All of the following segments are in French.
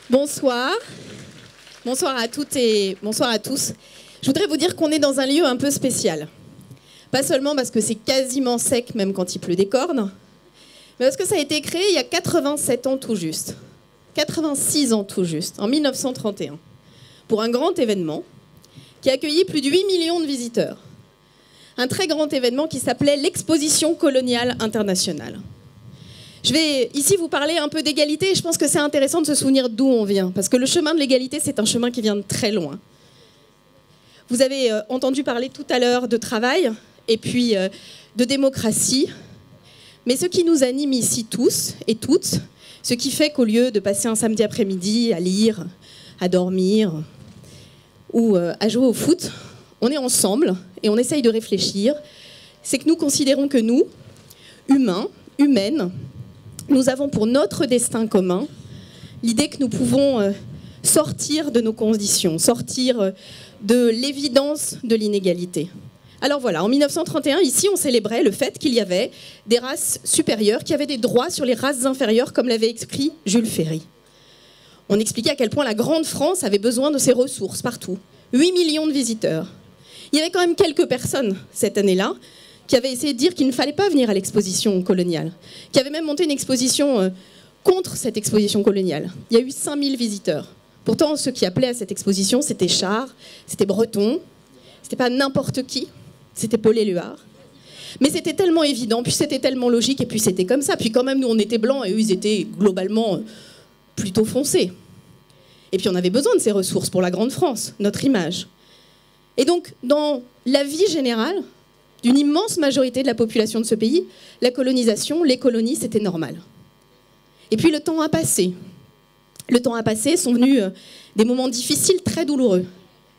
Bonsoir. Bonsoir à toutes et bonsoir à tous. Je voudrais vous dire qu'on est dans un lieu un peu spécial. Pas seulement parce que c'est quasiment sec, même quand il pleut des cornes, mais parce que ça a été créé il y a 87 ans tout juste. 86 ans tout juste, en 1931, pour un grand événement qui a accueilli plus de 8 millions de visiteurs. Un très grand événement qui s'appelait l'Exposition coloniale internationale. Je vais ici vous parler un peu d'égalité et je pense que c'est intéressant de se souvenir d'où on vient, parce que le chemin de l'égalité, c'est un chemin qui vient de très loin. Vous avez entendu parler tout à l'heure de travail et puis de démocratie, mais ce qui nous anime ici tous et toutes, ce qui fait qu'au lieu de passer un samedi après-midi à lire, à dormir ou à jouer au foot, on est ensemble et on essaye de réfléchir, c'est que nous considérons que nous, humains, humaines, nous avons pour notre destin commun l'idée que nous pouvons sortir de nos conditions, sortir de l'évidence de l'inégalité. Alors voilà, en 1931, ici, on célébrait le fait qu'il y avait des races supérieures, qui avaient des droits sur les races inférieures, comme l'avait écrit Jules Ferry. On expliquait à quel point la grande France avait besoin de ses ressources partout. 8 millions de visiteurs. Il y avait quand même quelques personnes cette année-là qui avaient essayé de dire qu'il ne fallait pas venir à l'exposition coloniale, qui avaient même monté une exposition contre cette exposition coloniale. Il y a eu 5000 visiteurs. Pourtant, ceux qui appelaient à cette exposition, c'était Char, c'était Breton, c'était pas n'importe qui, c'était Paul Éluard. Mais c'était tellement évident, puis c'était tellement logique, et puis c'était comme ça. Puis quand même, nous, on était blancs, et eux, ils étaient globalement plutôt foncés. Et puis on avait besoin de ces ressources pour la grande France, notre image. Et donc, dans la vie générale d'une immense majorité de la population de ce pays, la colonisation, les colonies, c'était normal. Et puis le temps a passé. Le temps a passé, sont venus des moments difficiles, très douloureux.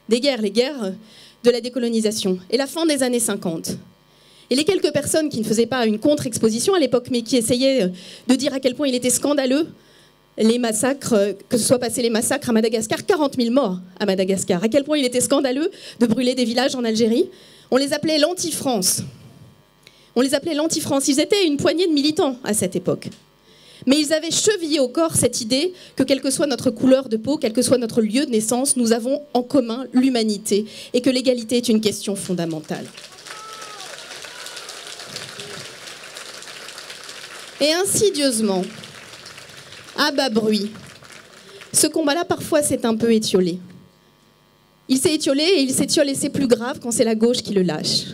Des guerres, les guerres de la décolonisation et la fin des années 50. Et les quelques personnes qui ne faisaient pas une contre-exposition à l'époque, mais qui essayaient de dire à quel point il était scandaleux, les massacres, que ce soit passé les massacres à Madagascar, 40 000 morts à Madagascar, à quel point il était scandaleux de brûler des villages en Algérie. On les appelait l'anti-France. On les appelait l'anti-France. Ils étaient une poignée de militants à cette époque. Mais ils avaient chevillé au corps cette idée que quelle que soit notre couleur de peau, quel que soit notre lieu de naissance, nous avons en commun l'humanité et que l'égalité est une question fondamentale. Et insidieusement, à bas bruit, ce combat-là, parfois, s'est un peu étiolé. Il s'est étiolé et il s'étiole et c'est plus grave quand c'est la gauche qui le lâche.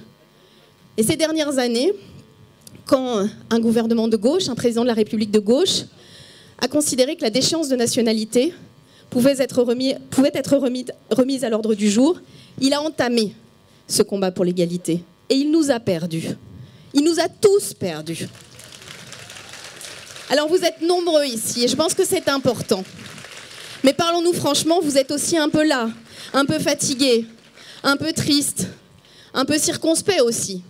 Et ces dernières années, quand un gouvernement de gauche, un président de la République de gauche, a considéré que la déchéance de nationalité pouvait être remise à l'ordre du jour, il a entamé ce combat pour l'égalité. Et il nous a perdus. Il nous a tous perdus. Alors vous êtes nombreux ici et je pense que c'est important. Mais parlons-nous franchement, vous êtes aussi un peu là, un peu fatigués, un peu tristes, un peu circonspects aussi.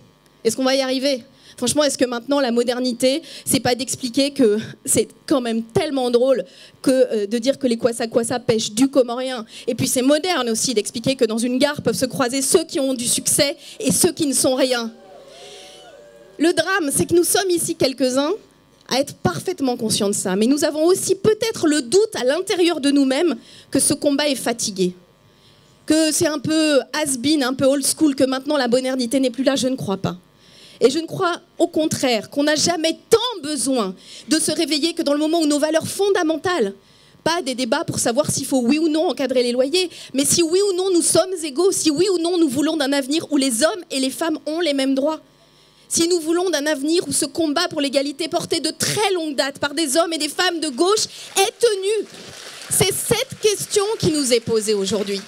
Est-ce qu'on va y arriver ? Franchement, est-ce que maintenant la modernité, c'est pas d'expliquer que c'est quand même tellement drôle que de dire que les kwassa-kwassa pêchent du comorien. Et puis c'est moderne aussi d'expliquer que dans une gare peuvent se croiser ceux qui ont du succès et ceux qui ne sont rien. Le drame, c'est que nous sommes ici quelques-uns à être parfaitement conscients de ça. Mais nous avons aussi peut-être le doute à l'intérieur de nous-mêmes que ce combat est fatigué. Que c'est un peu has-been, un peu old school, que maintenant la modernité n'est plus là, je ne crois pas. Et je ne crois au contraire qu'on n'a jamais tant besoin de se réveiller que dans le moment où nos valeurs fondamentales, pas des débats pour savoir s'il faut oui ou non encadrer les loyers, mais si oui ou non nous sommes égaux, si oui ou non nous voulons d'un avenir où les hommes et les femmes ont les mêmes droits. Si nous voulons d'un avenir où ce combat pour l'égalité porté de très longue date par des hommes et des femmes de gauche est tenu. C'est cette question qui nous est posée aujourd'hui.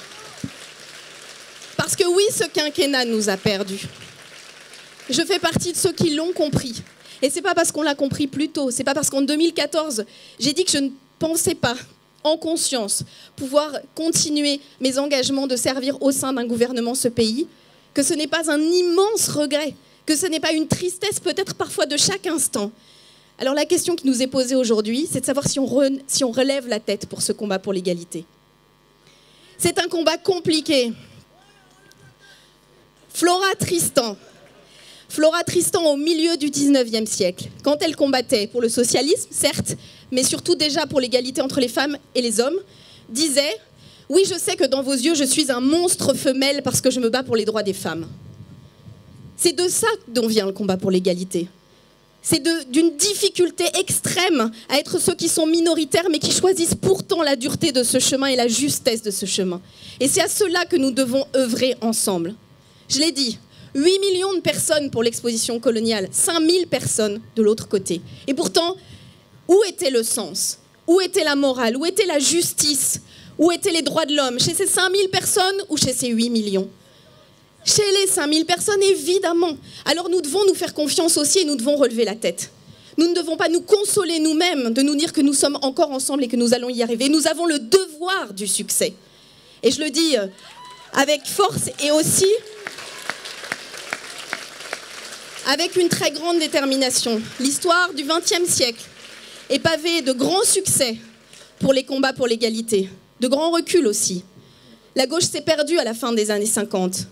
Parce que oui, ce quinquennat nous a perdus. Je fais partie de ceux qui l'ont compris. Et c'est pas parce qu'on l'a compris plus tôt, c'est pas parce qu'en 2014, j'ai dit que je ne pensais pas, en conscience, pouvoir continuer mes engagements de servir au sein d'un gouvernement ce pays, que ce n'est pas un immense regret, que ce n'est pas une tristesse peut-être parfois de chaque instant. Alors la question qui nous est posée aujourd'hui, c'est de savoir si on relève la tête pour ce combat pour l'égalité. C'est un combat compliqué. Flora Tristan, Flora Tristan, au milieu du 19e siècle, quand elle combattait pour le socialisme, certes, mais surtout déjà pour l'égalité entre les femmes et les hommes, disait « Oui, je sais que dans vos yeux, je suis un monstre femelle parce que je me bats pour les droits des femmes. » C'est de ça dont vient le combat pour l'égalité. C'est d'une difficulté extrême à être ceux qui sont minoritaires, mais qui choisissent pourtant la dureté de ce chemin et la justesse de ce chemin. Et c'est à cela que nous devons œuvrer ensemble. Je l'ai dit, 8 millions de personnes pour l'exposition coloniale, 5000 personnes de l'autre côté. Et pourtant, où était le sens? Où était la morale? Où était la justice? Où étaient les droits de l'homme? Chez ces 5000 personnes ou chez ces 8 millions? Chez les 5000 personnes, évidemment. Alors nous devons nous faire confiance aussi et nous devons relever la tête. Nous ne devons pas nous consoler nous-mêmes de nous dire que nous sommes encore ensemble et que nous allons y arriver. Nous avons le devoir du succès. Et je le dis avec force et aussi avec une très grande détermination. L'histoire du XXe siècle est pavée de grands succès pour les combats pour l'égalité, de grands reculs aussi. La gauche s'est perdue à la fin des années 50.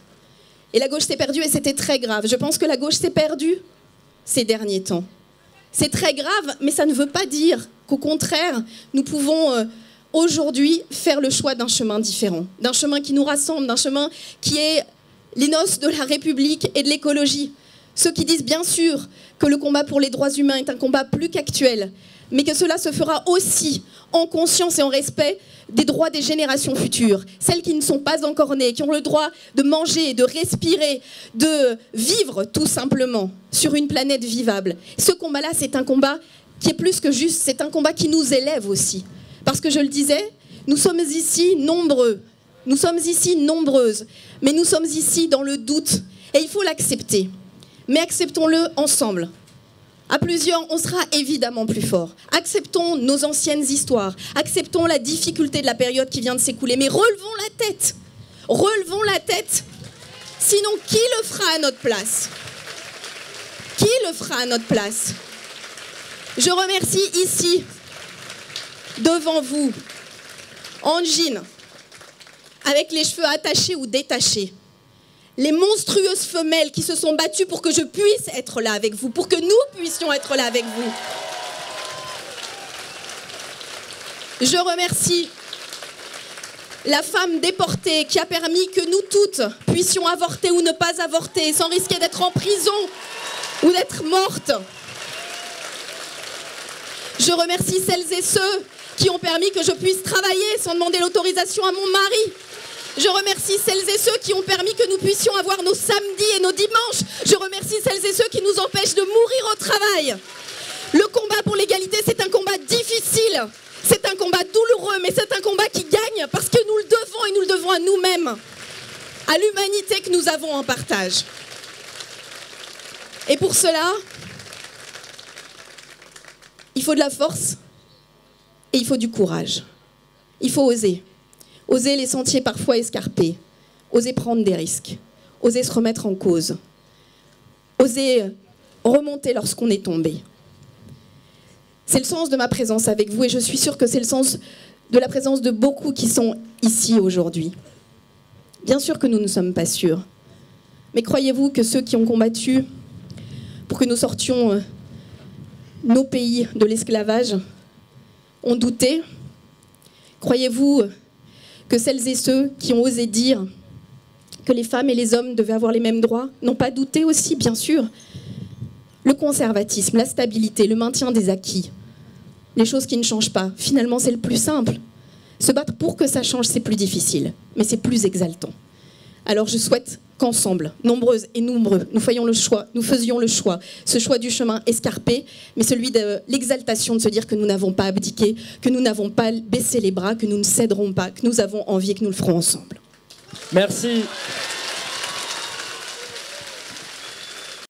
Et la gauche s'est perdue et c'était très grave. Je pense que la gauche s'est perdue ces derniers temps. C'est très grave, mais ça ne veut pas dire qu'au contraire, nous pouvons aujourd'hui faire le choix d'un chemin différent, d'un chemin qui nous rassemble, d'un chemin qui est les noces de la République et de l'écologie. Ceux qui disent bien sûr que le combat pour les droits humains est un combat plus qu'actuel, mais que cela se fera aussi en conscience et en respect des droits des générations futures, celles qui ne sont pas encore nées, qui ont le droit de manger, de respirer, de vivre tout simplement sur une planète vivable. Ce combat-là, c'est un combat qui est plus que juste, c'est un combat qui nous élève aussi. Parce que je le disais, nous sommes ici nombreux, nous sommes ici nombreuses, mais nous sommes ici dans le doute et il faut l'accepter. Mais acceptons-le ensemble. À plusieurs, on sera évidemment plus fort. Acceptons nos anciennes histoires. Acceptons la difficulté de la période qui vient de s'écouler. Mais relevons la tête. Relevons la tête. Sinon, qui le fera à notre place? Qui le fera à notre place? Je remercie ici, devant vous, en jean, avec les cheveux attachés ou détachés, les monstrueuses femelles qui se sont battues pour que je puisse être là avec vous, pour que nous puissions être là avec vous. Je remercie la femme déportée qui a permis que nous toutes puissions avorter ou ne pas avorter sans risquer d'être en prison ou d'être mortes. Je remercie celles et ceux qui ont permis que je puisse travailler sans demander l'autorisation à mon mari. Je remercie celles et ceux qui ont permis que nous puissions avoir nos samedis et nos dimanches. Je remercie celles et ceux qui nous empêchent de mourir au travail. Le combat pour l'égalité, c'est un combat difficile. C'est un combat douloureux, mais c'est un combat qui gagne parce que nous le devons et nous le devons à nous-mêmes, à l'humanité que nous avons en partage. Et pour cela, il faut de la force et il faut du courage. Il faut oser. Oser les sentiers parfois escarpés, oser prendre des risques, oser se remettre en cause, oser remonter lorsqu'on est tombé. C'est le sens de ma présence avec vous et je suis sûre que c'est le sens de la présence de beaucoup qui sont ici aujourd'hui. Bien sûr que nous ne sommes pas sûrs, mais croyez-vous que ceux qui ont combattu pour que nous sortions nos pays de l'esclavage ont douté? Croyez-vous que celles et ceux qui ont osé dire que les femmes et les hommes devaient avoir les mêmes droits n'ont pas douté aussi, bien sûr? Le conservatisme, la stabilité, le maintien des acquis, les choses qui ne changent pas, finalement c'est le plus simple. Se battre pour que ça change, c'est plus difficile, mais c'est plus exaltant. Alors je souhaite qu'ensemble, nombreuses et nombreux, nous faisions le choix, ce choix du chemin escarpé, mais celui de l'exaltation, de se dire que nous n'avons pas abdiqué, que nous n'avons pas baissé les bras, que nous ne céderons pas, que nous avons envie et que nous le ferons ensemble. Merci.